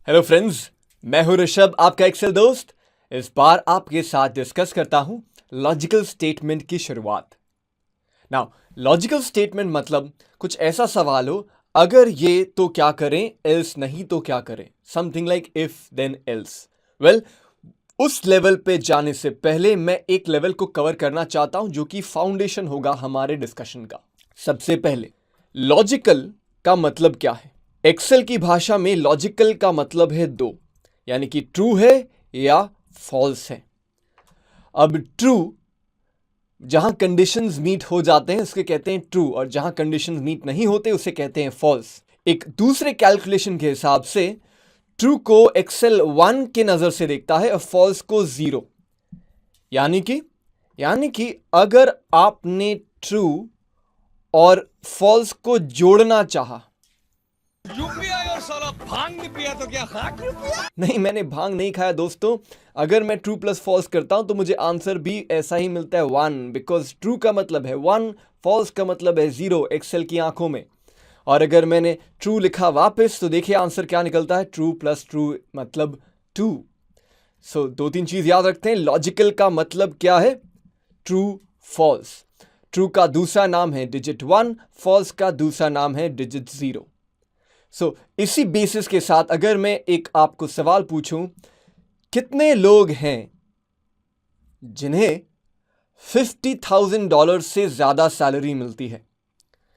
Hello friends, मैं हूं ऋषभ, आपका एक्सेल दोस्त। इस बार आपके साथ डिस्कस करता हूं लॉजिकल स्टेटमेंट की शुरुआत। नाउ, लॉजिकल स्टेटमेंट मतलब कुछ ऐसा सवाल हो, अगर ये तो क्या करें, एल्स नहीं तो क्या करें, something like if then else. Well, उस लेवल पे जाने से पहले मैं एक लेवल को कवर करना चाहता हूं जो कि फाउंडेशन होगा हमारे डिस्कशन का। सबसे पहले, लॉजिकल का मतलब क्या है? एक्सेल की भाषा में लॉजिकल का मतलब है दो, यानी कि ट्रू है या फॉल्स है। अब ट्रू जहां कंडीशंस मीट हो जाते हैं उसके कहते हैं ट्रू, और जहां कंडीशंस मीट नहीं होते उसे कहते हैं फॉल्स। एक दूसरे कैलकुलेशन के हिसाब से ट्रू को एक्सेल 1 के नजर से देखता है और फॉल्स को 0। यानी कि अगर आपने ट्रू और फॉल्स को जोड़ना चाहा, यूपीआई और साला भांग नहीं पिया तो क्या खाक यूपीआई? नहीं, मैंने भांग नहीं खाया दोस्तों। अगर मैं ट्रू प्लस फॉल्स करता हूं तो मुझे आंसर भी ऐसा ही मिलता है 1, बिकॉज ट्रू का मतलब है 1, फॉल्स का मतलब है 0 एक्सेल की आंखों में। और अगर मैंने ट्रू लिखा वापस तो देखिए आंसर क्या निकलता है, ट्रू प्लस ट्रू मतलब 2। सो दो तीन चीज याद रखते हैं। लॉजिकल का मतलब क्या है? True false. ट्रू का दूसरा नाम है डिजिट 1, फॉल्स का दूसरा नाम है डिजिट 0। सो इसी बेसिस के साथ अगर मैं एक आपको सवाल पूछूं, कितने लोग हैं जिन्हें $50,000 से ज्यादा सैलरी मिलती है?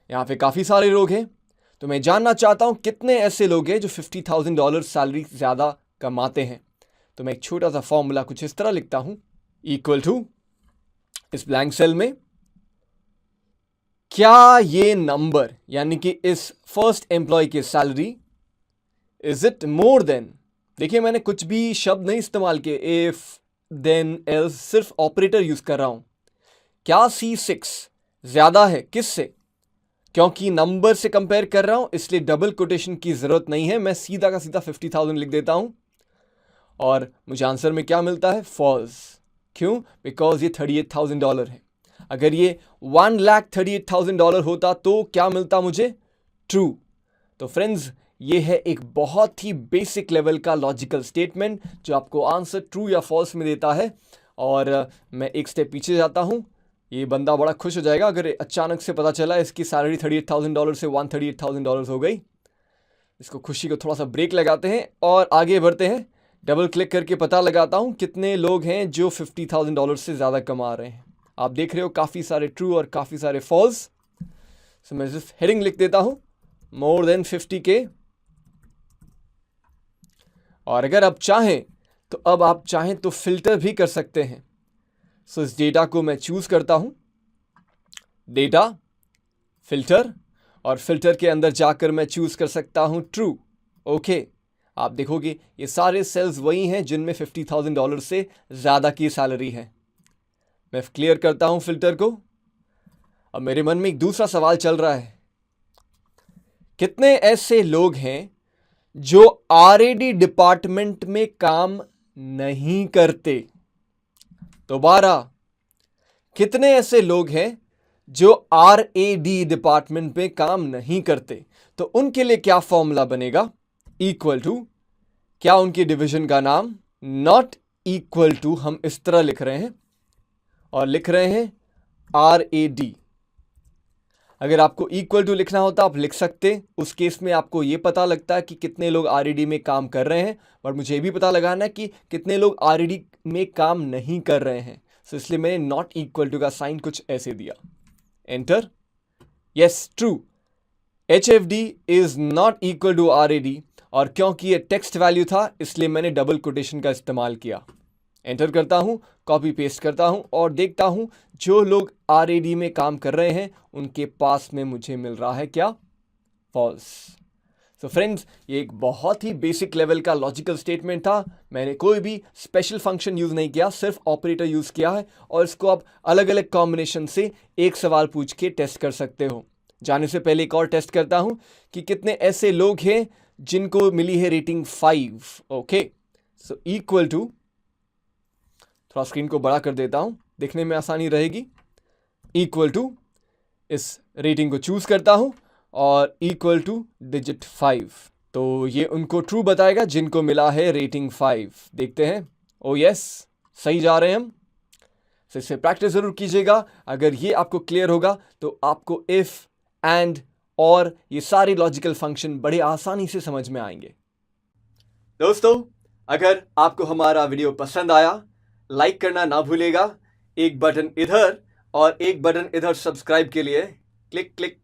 यहां पे काफी सारे लोग हैं, तो मैं जानना चाहता हूं कितने ऐसे लोग हैं जो $50,000 सैलरी ज्यादा कमाते हैं। तो मैं एक छोटा सा फॉर्मूला कुछ इस तरह लिखता हूं, इक्वल टू इस ब्लैंक सेल में क्या ये नंबर, यानी कि इस फर्स्ट एम्प्लॉय की salary, is it more than, देखिए मैंने कुछ भी शब्द नहीं इस्तेमाल किए, इफ देन एल्स, सिर्फ ऑपरेटर यूज कर रहा हूं। क्या C6 ज्यादा है किससे? क्योंकि नंबर से कंपेयर कर रहा हूं इसलिए डबल कोटेशन की जरूरत नहीं है, मैं सीधा का सीधा 50,000 लिख देता हूं और मुझे आंसर में क्या मिलता है? फॉल्स। क्यों? बिकॉज ये $38,000 है। अगर ये $1,38,000 होता तो क्या मिलता मुझे? ट्रू। तो फ्रेंड्स, ये है एक बहुत ही बेसिक लेवल का लॉजिकल स्टेटमेंट जो आपको आंसर ट्रू या फॉल्स में देता है। और मैं एक स्टेप पीछे जाता हूं, ये बंदा बड़ा खुश हो जाएगा अगर अचानक से पता चला इसकी सैलरी $38,000 से $138,000 हो गई। इसको खुशी को थोड़ा सा ब्रेक लगाते हैं और आगे बढ़ते हैं। डबल क्लिक करके पता लगाता हूं कितने लोग हैं जो $50,000 से ज़्यादा कमा रहे हैं। आप देख रहे हो काफ़ी सारे ट्रू और काफ़ी सारे फॉल्स। सो मैं सिर्फ हेडिंग लिख देता हूं, मोर देन 50K। और अगर आप चाहें तो फिल्टर भी कर सकते हैं। सो इस डेटा को मैं चूज करता हूं, डेटा, फिल्टर, और फिल्टर के अंदर जाकर मैं चूज कर सकता हूं ट्रू। ओके, आप देखोगे ये सारे सेल्स वही हैं जिनमें $50,000 से ज्यादा की सैलरी है। मैं क्लियर करता हूं फिल्टर को। अब मेरे मन में एक दूसरा सवाल चल रहा है, कितने ऐसे लोग हैं जो R&D डिपार्टमेंट में काम नहीं करते? दोबारा, कितने ऐसे लोग हैं जो R&D डिपार्टमेंट में काम नहीं करते? तो उनके लिए क्या फॉर्मूला बनेगा? इक्वल टू, क्या उनके डिवीजन का नाम? नॉट इक्वल टू, हम इस तरह लिख रहे हैं और लिख रहे हैं R&D। अगर आपको इक्वल टू लिखना होता आप लिख सकते, उस केस में आपको यह पता लगता है कि कितने लोग R&D में काम कर रहे हैं, पर मुझे भी पता लगाना है कि कितने लोग R&D में काम नहीं कर रहे हैं। सो इसलिए मैंने नॉट इक्वल टू का साइन कुछ ऐसे दिया, enter. Yes, true, HFD is not equal to R&D, और क्योंकि ये टेक्स्ट वैल्यू था इसलिए मैंने डबल कोटेशन का इस्तेमाल किया। एंटर करता हूं, कॉपी पेस्ट करता हूं और देखता हूं जो लोग R&D में काम कर रहे हैं उनके पास में मुझे मिल रहा है क्या? फॉल्स। सो फ्रेंड्स, ये एक बहुत ही बेसिक लेवल का लॉजिकल स्टेटमेंट था। मैंने कोई भी स्पेशल फंक्शन यूज नहीं किया, सिर्फ ऑपरेटर यूज किया है, और इसको आप अलग अलग कॉम्बिनेशन से एक सवाल पूछ के टेस्ट कर सकते हो। जाने से पहले एक और टेस्ट करता हूं कि कितने ऐसे लोग हैं जिनको मिली है rating 5। Okay, so equal to, थोड़ा स्क्रीन को बड़ा कर देता हूं, दिखने में आसानी रहेगी। इक्वल टू इस रेटिंग को चूज करता हूं और इक्वल टू डिजिट 5। तो ये उनको ट्रू बताएगा जिनको मिला है रेटिंग 5। देखते हैं। ओ यस, सही जा रहे हैं हम। तो इससे प्रैक्टिस ज़रूर कीजिएगा। अगर ये आपको क्लियर होगा तो आपको इफ़, एंड, और ये सारे लॉजिकल फंक्शन बड़े आसानी से समझ में आएंगे। दोस्तों, अगर आपको हमारा वीडियो पसंद आया, लाइक करना ना भूलिएगा। एक बटन इधर और एक बटन इधर सब्सक्राइब के लिए क्लिक क्लिक